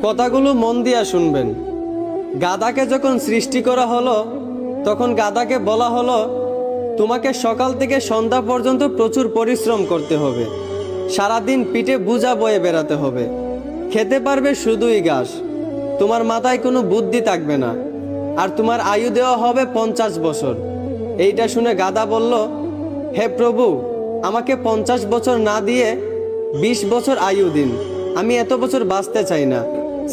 কথাগুলো মন দিয়া শুনবেন। গাধাকে যখন সৃষ্টি করা হলো তখন গাধাকে বলা হলো, তোমাকে সকাল থেকে সন্ধ্যা পর্যন্ত প্রচুর পরিশ্রম করতে হবে, সারাদিন পিঠে বোঝা বয়ে বেড়াতে হবে, খেতে পারবে শুধুই ঘাস, তোমার মাথায় কোনো বুদ্ধি থাকবে না, আর তোমার আয়ু দেওয়া হবে 50 বছর। এইটা শুনে গাধা বলল, হে প্রভু, আমাকে 50 বছর না দিয়ে 20 বছর আয়ু দিন, আমি এত বছর বাঁচতে চাই না।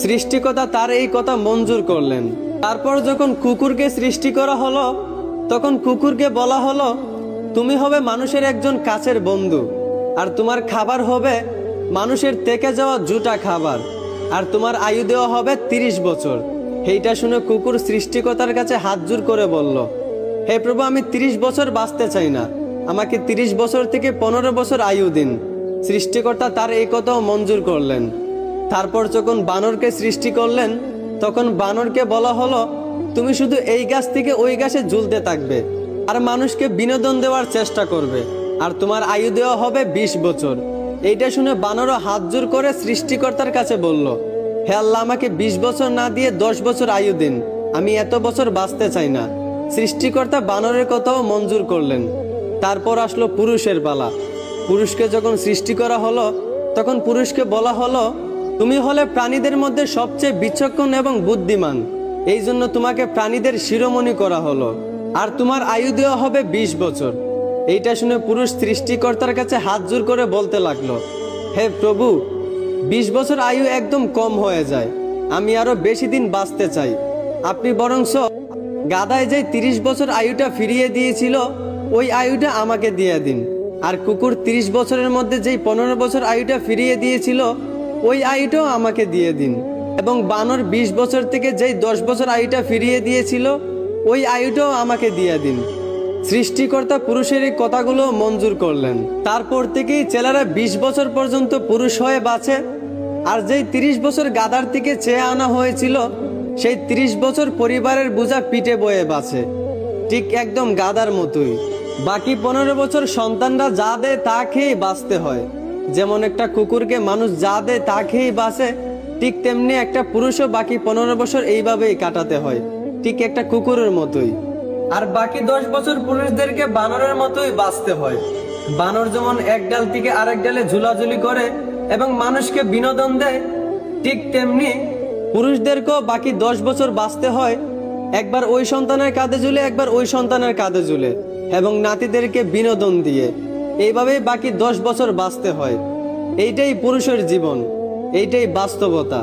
সৃষ্টিকর্তা তার এই কথা মঞ্জুর করলেন। তারপর যখন কুকুরকে সৃষ্টি করা হলো তখন কুকুরকে বলা হলো, তুমি হবে মানুষের একজন কাছের বন্ধু, আর তোমার খাবার হবে মানুষের থেকে যাওয়া জুটা খাবার, আর তোমার আয়ু দেওয়া হবে 30 বছর। এইটা শুনে কুকুর সৃষ্টিকর্তার কাছে হাত জোড় করে বলল, হে প্রভু, আমি 30 বছর বাঁচতে চাই না, আমাকে 30 বছর থেকে 15 বছর আয়ু দিন। সৃষ্টিকর্তা তার এই কথাও মঞ্জুর করলেন। তারপর যখন বানরকে সৃষ্টি করলেন তখন বানরকে বলা হলো, তুমি শুধু এই গাছ থেকে ওই গাছে ঝুলতে থাকবে আর মানুষকে বিনোদন দেওয়ার চেষ্টা করবে, আর তোমার আয়ু দেওয়া হবে 20 বছর। এইটা শুনে বানরও হাত জোড় করে সৃষ্টিকর্তার কাছে বলল, হে আল্লাহ, আমাকে 20 বছর না দিয়ে 10 বছর আয়ু দিন, আমি এত বছর বাঁচতে চাই না। সৃষ্টিকর্তা বানরের কথাও মঞ্জুর করলেন। তারপর আসলো পুরুষের পালা। পুরুষকে যখন সৃষ্টি করা হলো তখন পুরুষকে বলা হলো, তুমি হলে প্রাণীদের মধ্যে সবচেয়ে বিচক্ষণ এবং বুদ্ধিমান, এই জন্য তোমাকে প্রাণীদের শিরোমণি করা হলো, আর তোমার আয়ু দেওয়া হবে 20 বছর। এইটা শুনে পুরুষ সৃষ্টিকর্তার কাছে হাত জোড় করে বলতে লাগলো, হে প্রভু, 20 বছর আয়ু একদম কম হয়ে যায়, আমি আরো বেশি দিন বাঁচতে চাই, আপনি বরংস গাধায় যে 30 বছর আয়ুটা ফিরিয়ে দিয়েছিল ওই আয়ুটা আমাকে দিয়ে দিন, আর কুকুর 30 বছরের মধ্যে যেই 15 বছর আয়ুটা ফিরিয়ে দিয়েছিল ওই আয়ুটাও আমাকে দিয়ে দিন, এবং বানর 20 বছর থেকে যেই 10 বছর আয়ুটা ফিরিয়ে দিয়েছিল ওই আয়ুটাও আমাকে দিয়ে দিন। সৃষ্টিকর্তা পুরুষের এই কথাগুলো মঞ্জুর করলেন। তারপর থেকেই ছেলেরা 20 বছর পর্যন্ত পুরুষ হয়ে বাঁচে, আর যেই 30 বছর গাধার থেকে চেয়ে আনা হয়েছিল সেই 30 বছর পরিবারের বোঝা পিঠে বয়ে বাঁচে, ঠিক একদম গাধার মতোই। বাকি 15 বছর সন্তানরা যা দেয় তা খেয়েই বাঁচতে হয়। যেমন একটা কুকুরকে মানুষ যা দেয় তা খেয়েই বাঁচে, ঠিক তেমনি একটা পুরুষও বাকি 15 বছর এইভাবেই কাটাতে হয়, ঠিক একটা কুকুরের মতোই। আর বাকি 10 বছর পুরুষদেরকে বানরের মতোই বাঁচতে হয়। বানর যেমন এক ডাল থেকে আরেক ডালে ঝুলাঝুলি করে এবং মানুষকে বিনোদন দেয়, ঠিক তেমনি পুরুষদেরকেও বাকি 10 বছর বাঁচতে হয়, একবার ওই সন্তানের কাঁধে ঝুলে একবার ওই সন্তানের কাঁধে ঝুলে, এবং নাতিদেরকে বিনোদন দিয়ে এইভাবেই বাকি 10 বছর বাঁচতে হয়। এইটাই পুরুষের জীবন, এইটাই বাস্তবতা।